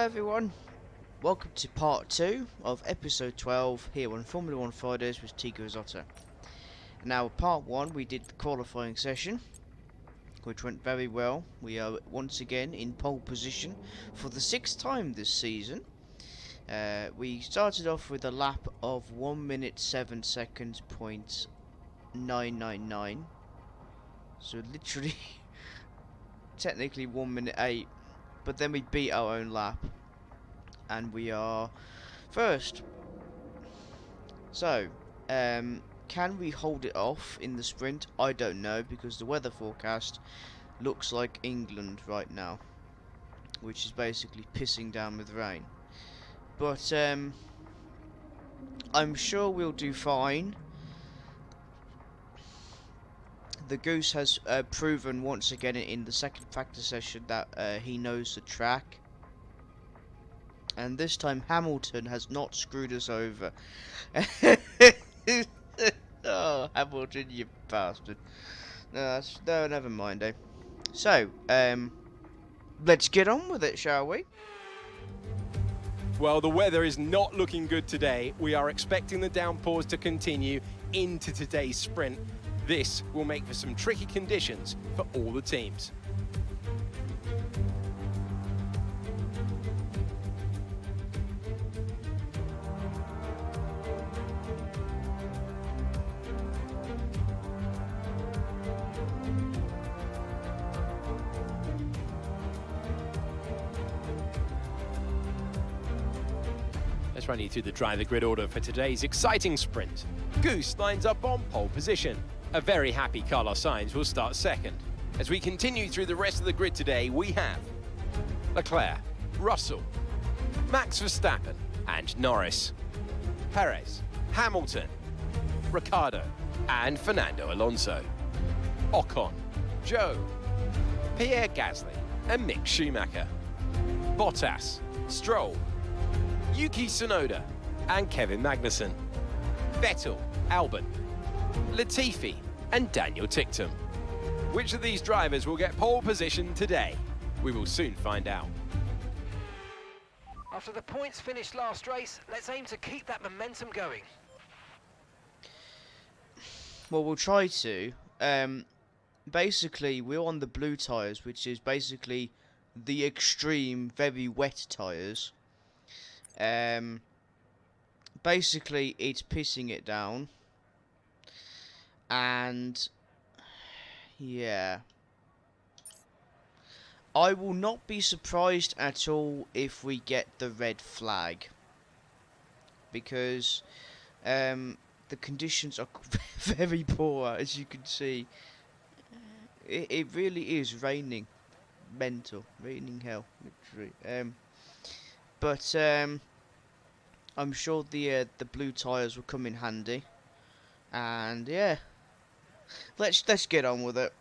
everyone, welcome to part 2 of episode 12 here on Formula 1 Fridays with Tico Risotto. Now part 1 we did the qualifying session, which went very well. We are once again in pole position for the 6th time this season. We started off with a lap of 1 minute 7 seconds point 999, so literally technically 1 minute 8, but then we beat our own lap and we are first. So can we hold it off in the sprint? I don't know, because the weather forecast looks like England right now, which is basically pissing down with rain. But I'm sure we'll do fine. The Goose has proven once again in the second practice session that he knows the track. And this time Hamilton has not screwed us over. Oh, Hamilton, you bastard. No, never mind, eh? So, let's get on with it, shall we? Well, the weather is not looking good today. We are expecting the downpours to continue into today's sprint. This will make for some tricky conditions for all the teams. Let's run you through the driver grid order for today's exciting sprint. Goose lines up on pole position. A very happy Carlos Sainz will start second. As we continue through the rest of the grid today, we have Leclerc, Russell, Max Verstappen and Norris, Perez, Hamilton, Ricciardo and Fernando Alonso, Ocon, Joe, Pierre Gasly and Mick Schumacher, Bottas, Stroll, Yuki Tsunoda and Kevin Magnussen, Vettel, Albon, Latifi and Daniel Ticktum. Which of these drivers will get pole position today? We will soon find out. After the points finished last race, let's aim to keep that momentum going. Well, we'll try to. Basically, we're on the blue tyres, which is basically the extreme, very wet tyres. Basically, it's pissing it down. And yeah, I will not be surprised at all if we get the red flag, because the conditions are very poor, as you can see. It really is raining, raining hell, literally. But I'm sure the blue tyres will come in handy, and yeah. Let's get on with it.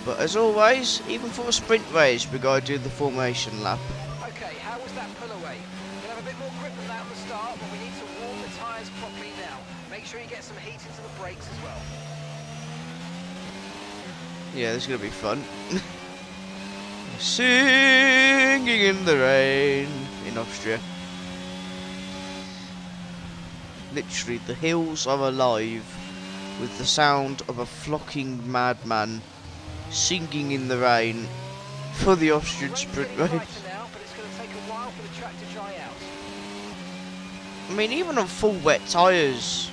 But as always, even for a sprint race, we gotta do the formation lap. Okay, how was that pull away? We'll have a bit more grip than that at the start, but we need to warm the tyres properly now. Make sure you get some heat into the brakes as well. Yeah, this is gonna be fun. Singing in the rain in Austria. Literally, the hills are alive with the sound of a flocking madman singing in the rain for the Austrian sprint race. Now, but it's going to take a while for the track to dry out. I mean, even on full wet tyres,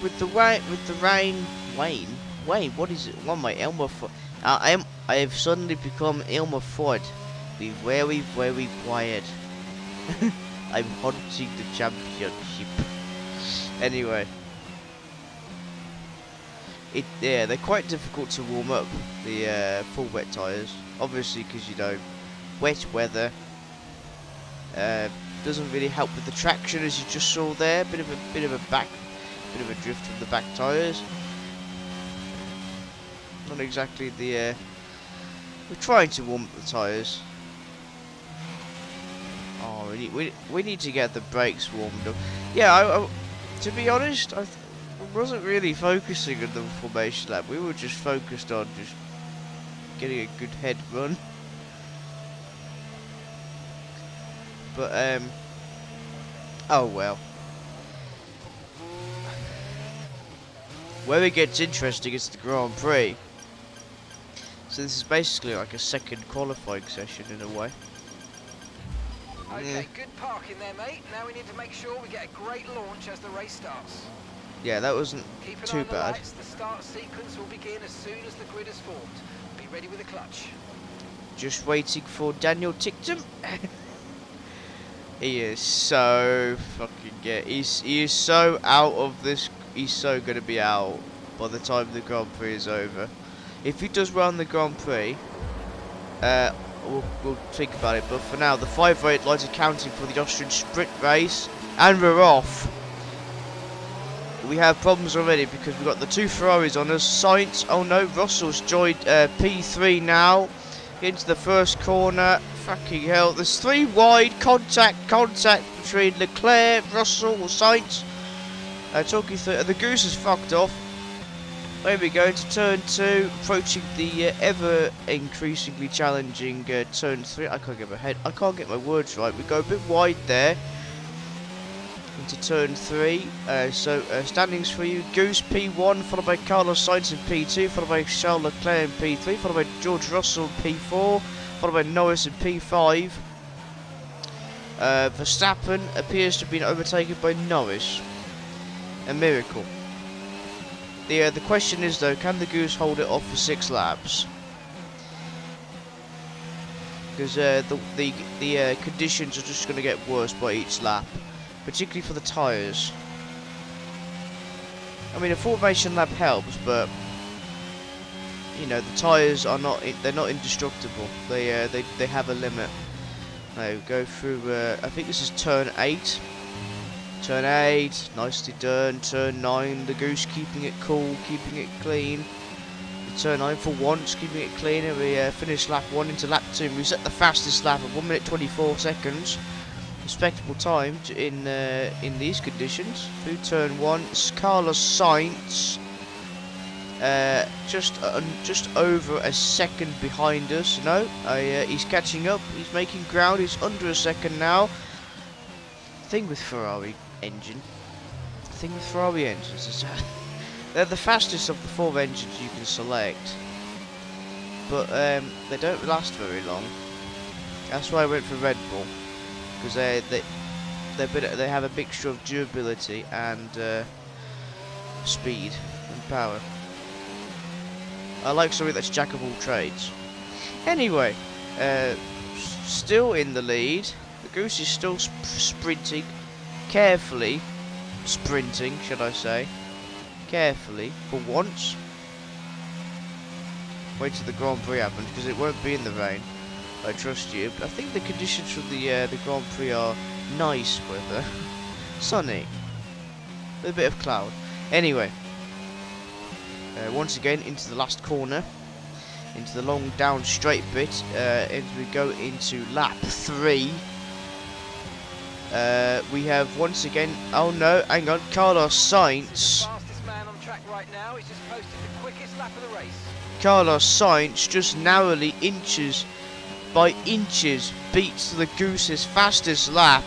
with the rain, Wayne, what is it? One my Elmer Fudd. I have suddenly become Elmer Fudd. Be very, very quiet. I'm hunting the championship. Anyway. They're quite difficult to warm up, the full wet tyres. Obviously, because, you know, wet weather doesn't really help with the traction, as you just saw there. Bit of a drift from the back tyres. Not exactly the... we're trying to warm up the tyres. Oh, we need to get the brakes warmed up. Yeah, to be honest, I wasn't really focusing on the formation lap. We were just focused on just getting a good head run. But oh well. Where it gets interesting is the Grand Prix. So this is basically like a second qualifying session in a way. Okay, good parking there, mate. Now we need to make sure we get a great launch as the race starts. Yeah, that wasn't Keep an eye too on the bad. lights. The start sequence will begin as soon as the grid is formed. Be ready with the clutch. Just waiting for Daniel Ticktum. He is so fucking good. He is so out of this. He's so going to be out by the time the Grand Prix is over. If he does run the Grand Prix, we'll think about it. But for now, the 5 red lights are counting for the Austrian sprint race, and we're off. We have problems already because we've got the 2 Ferraris on us. Sainz, oh no, Russell's joined P3 now. Into the first corner. Fucking hell, there's 3 wide. Contact between Leclerc, Russell, Sainz. Talking through, the Goose is fucked off. There we go into turn 2, approaching the ever increasingly challenging turn 3. I can't get my head. I can't get my words right. We go a bit wide there. Into turn 3. Standings for you: Goose P1, followed by Carlos Sainz in P2, followed by Charles Leclerc in P3, followed by George Russell in P4, followed by Norris in P5. Verstappen appears to have been overtaken by Norris. A miracle. The question is though, can the Goose hold it off for 6 laps? Because the conditions are just going to get worse by each lap, particularly for the tyres. I mean, a formation lap helps, but you know the tyres are they're not indestructible. They have a limit. Now go through. I think this is turn 8. Turn 8, nicely done. Turn 9, the Goose keeping it cool, keeping it clean. Turn 9 for once, keeping it clean. And we finish lap 1 into lap 2. We set the fastest lap of 1 minute 24 seconds. Respectable time in these conditions. Through turn 1, Carlos Sainz. Just over a second behind us. No, he's catching up. He's making ground. He's under a second now. Thing with Ferrari engines is they're the fastest of the 4 engines you can select, but they don't last very long. That's why I went for Red Bull, because they have a mixture of durability and speed and power. I like something that's jack of all trades. Anyway, still in the lead. The Goose is still sprinting, carefully sprinting, should I say. Carefully, for once. Wait till the Grand Prix happens, because it won't be in the rain. I trust you. But I think the conditions for the Grand Prix are nice weather. Sunny. With a bit of cloud. Anyway. Once again, into the last corner. Into the long down straight bit. As we go into lap 3. We have once again, oh no, hang on, Carlos Sainz. Fastest man on track right now. He's just posted the quickest lap of the race. Carlos Sainz just narrowly inches beats the Goose's fastest lap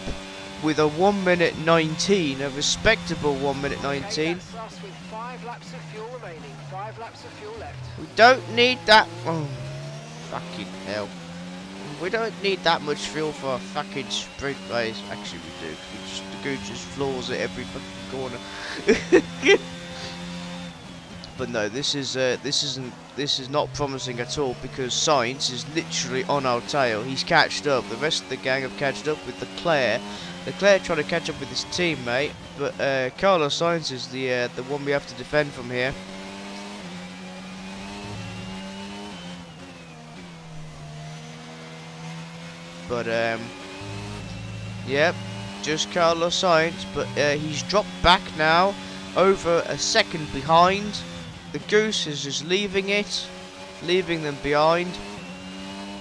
with a 1 minute 19, a respectable 1 minute 19. Okay, that's us with 5 laps of fuel remaining. 5 laps of fuel left. We don't need that. Oh, fucking hell. We don't need that much fuel for a fucking sprint race. Actually, we do. The Goose just floors it every fucking corner. But no, this is not promising at all, because Sainz is literally on our tail. He's catched up. The rest of the gang have catched up with Leclerc. Leclerc trying to catch up with his teammate, but Carlos Sainz is the one we have to defend from here. But yep, just Carlos Sainz, but he's dropped back now, over a second behind. The Goose is just leaving them behind.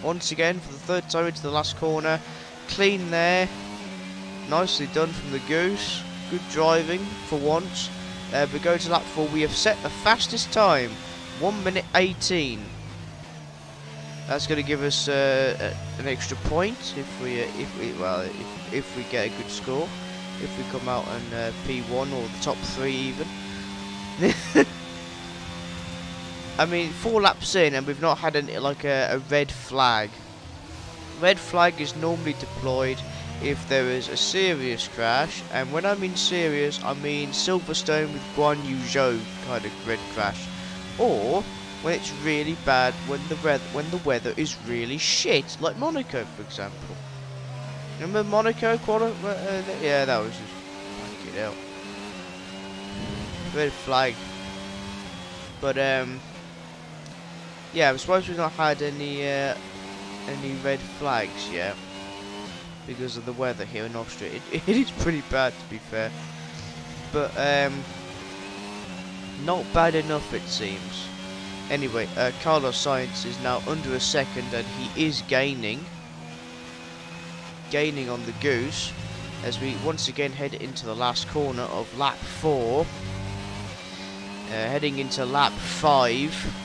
Once again, for the 3rd time into the last corner. Clean there. Nicely done from the Goose. Good driving for once. We go to lap 4. We have set the fastest time. 1 minute 18. That's going to give us an extra point if we get a good score. If we come out in P1 or the top 3 even. I mean, 4 laps in and we've not had a red flag. Red flag is normally deployed if there is a serious crash, and when I mean serious, I mean Silverstone with Guan Yu Zhou kind of red crash, or when it's really bad, when the weather is really shit, like Monaco, for example. Remember Monaco yeah, that was just fucking hell. Red flag. But yeah, I suppose we've not had any red flags yet because of the weather here in Austria. It is pretty bad, to be fair, but not bad enough it seems. Anyway, Carlos Sainz is now under a second and he is gaining on the Goose as we once again head into the last corner of lap 4, heading into lap 5.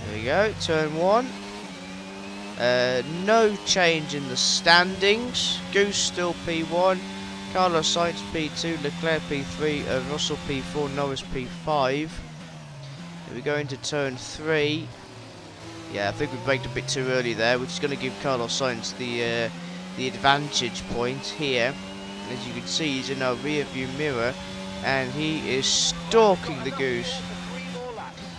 There we go, turn 1. No change in the standings. Goose still P1, Carlos Sainz P2, Leclerc P3, Russell P4, Norris P5. Here we go into turn 3. Yeah, I think we braked a bit too early there, which is going to give Carlos Sainz the advantage point here. As you can see, he's in our rear view mirror and he is stalking the Goose.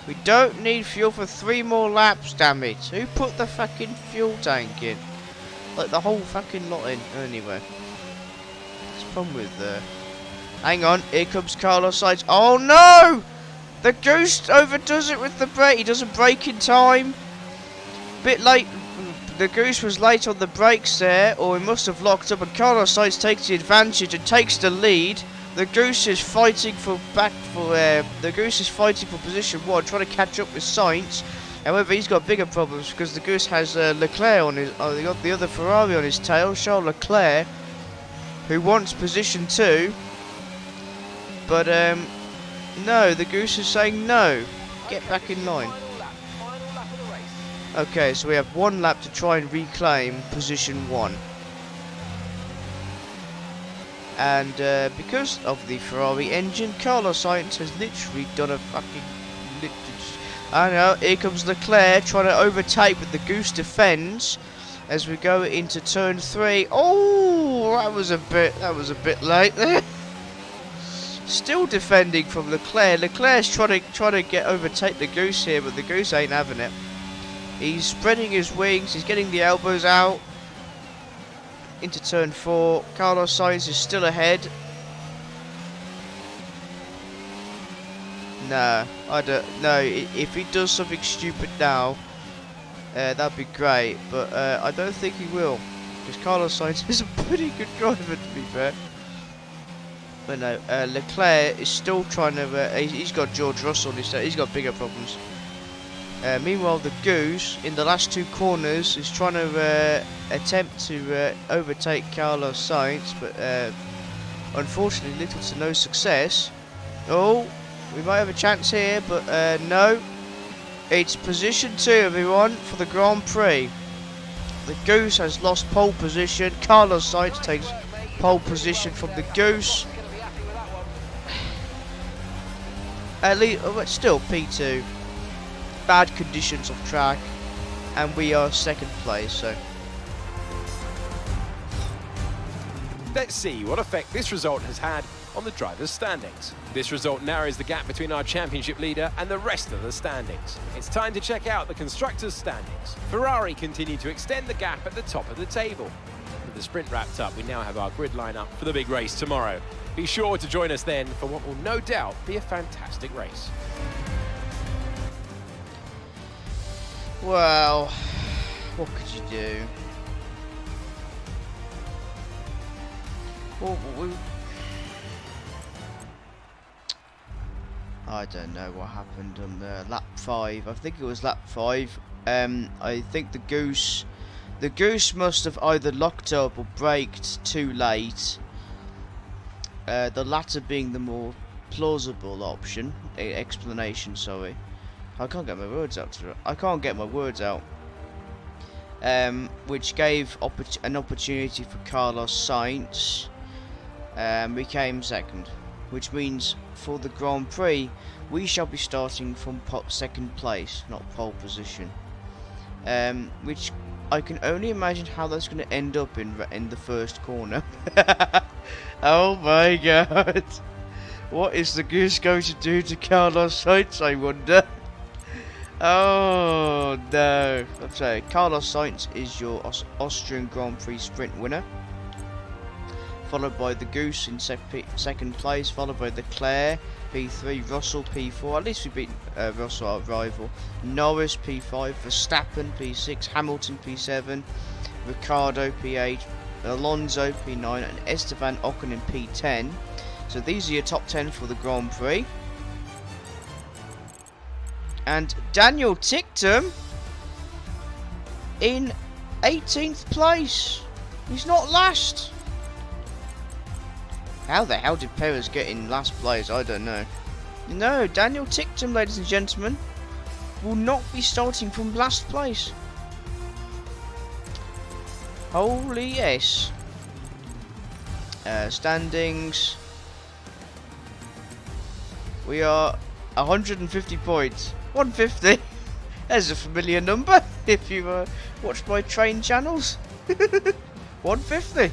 We don't need fuel for 3 more laps, damn it. Who put the fucking fuel tank in? Like the whole fucking lot in, anyway. What's the problem with hang on, here comes Carlos Sainz. Oh no! The Goose overdoes it with the brake. He doesn't brake in time. Bit late. The Goose was late on the brakes there, or he must have locked up, and Carlos Sainz takes the advantage and takes the lead. The Goose is fighting for position 1, trying to catch up with Sainz. However, he's got bigger problems because the Goose has Leclerc on his. They got the other Ferrari on his tail, Charles Leclerc, who wants position 2. But no, the Goose is saying no. Get back in line. Okay, so we have 1 lap to try and reclaim position 1. And because of the Ferrari engine, Carlos Sainz has literally done a fucking... I know, here comes Leclerc trying to overtake, but the Goose defends as we go into turn 3. Oh, that was a bit late there. Still defending from Leclerc. Leclerc's trying to overtake the Goose here, but the Goose ain't having it. He's spreading his wings, he's getting the elbows out. Into turn 4, Carlos Sainz is still ahead. Nah, I don't know. If he does something stupid now, that'd be great. But I don't think he will, because Carlos Sainz is a pretty good driver, to be fair. But no, Leclerc is still trying to. He's got George Russell on his side. He's got bigger problems. Meanwhile, the Goose in the last 2 corners is trying to attempt to overtake Carlos Sainz, but unfortunately little to no success. Oh, we might have a chance here, but no. It's position 2, everyone, for the Grand Prix. The Goose has lost pole position. Carlos Sainz takes pole position from the Goose. At least, but still P2. Bad conditions of track, and we are 2nd place, so Let's see what effect this result has had on the drivers' standings. This result narrows the gap between our championship leader and the rest of the standings. It's time to check out the constructors' standings. Ferrari continue to extend the gap at the top of the table. With the sprint wrapped up, we now have our grid lineup for the big race tomorrow. Be sure to join us then for what will no doubt be a fantastic race. well, what could you do? Well, I don't know what happened on lap 5. I think it was lap 5. I think the Goose must have either locked up or braked too late. the latter being the more plausible option, explanation, sorry. I can't get my words out today. I can't get my words out. Which gave an opportunity for Carlos Sainz. Became second, which means for the Grand Prix we shall be starting from second place, not pole position. Which I can only imagine how that's going to end up in the first corner. Oh my god! What is the goose going to do to Carlos Sainz, I wonder? Oh no! I'm sorry, Carlos Sainz is your Austrian Grand Prix sprint winner, followed by the Goose in second place, followed by Leclerc P3, Russell P4, at least we beat Russell, our rival, Norris P5, Verstappen P6, Hamilton P7, Ricciardo P8, Alonso P9 and Esteban Ocon in P10. So these are your top 10 for the Grand Prix. And Daniel Ticktum in 18th place. He's not last. How the hell did Perez get in last place? I don't know. No, Daniel Ticktum, ladies and gentlemen, will not be starting from last place. Holy yes. Standings. We are 150 points. 150. There's a familiar number if you watch my train channels. 150.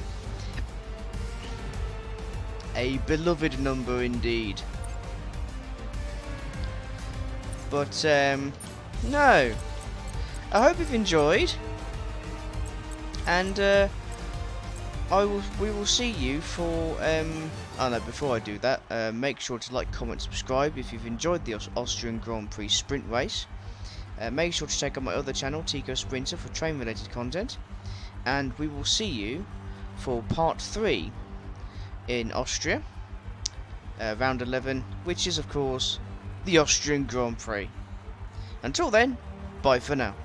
A beloved number indeed. But no. I hope you've enjoyed. And we will see you for oh no, before I do that, make sure to like, comment, subscribe if you've enjoyed the Austrian Grand Prix sprint race. Make sure to check out my other channel, Tico Sprinter, for train related content. And we will see you for part 3 in Austria, round 11, which is of course the Austrian Grand Prix. Until then, bye for now.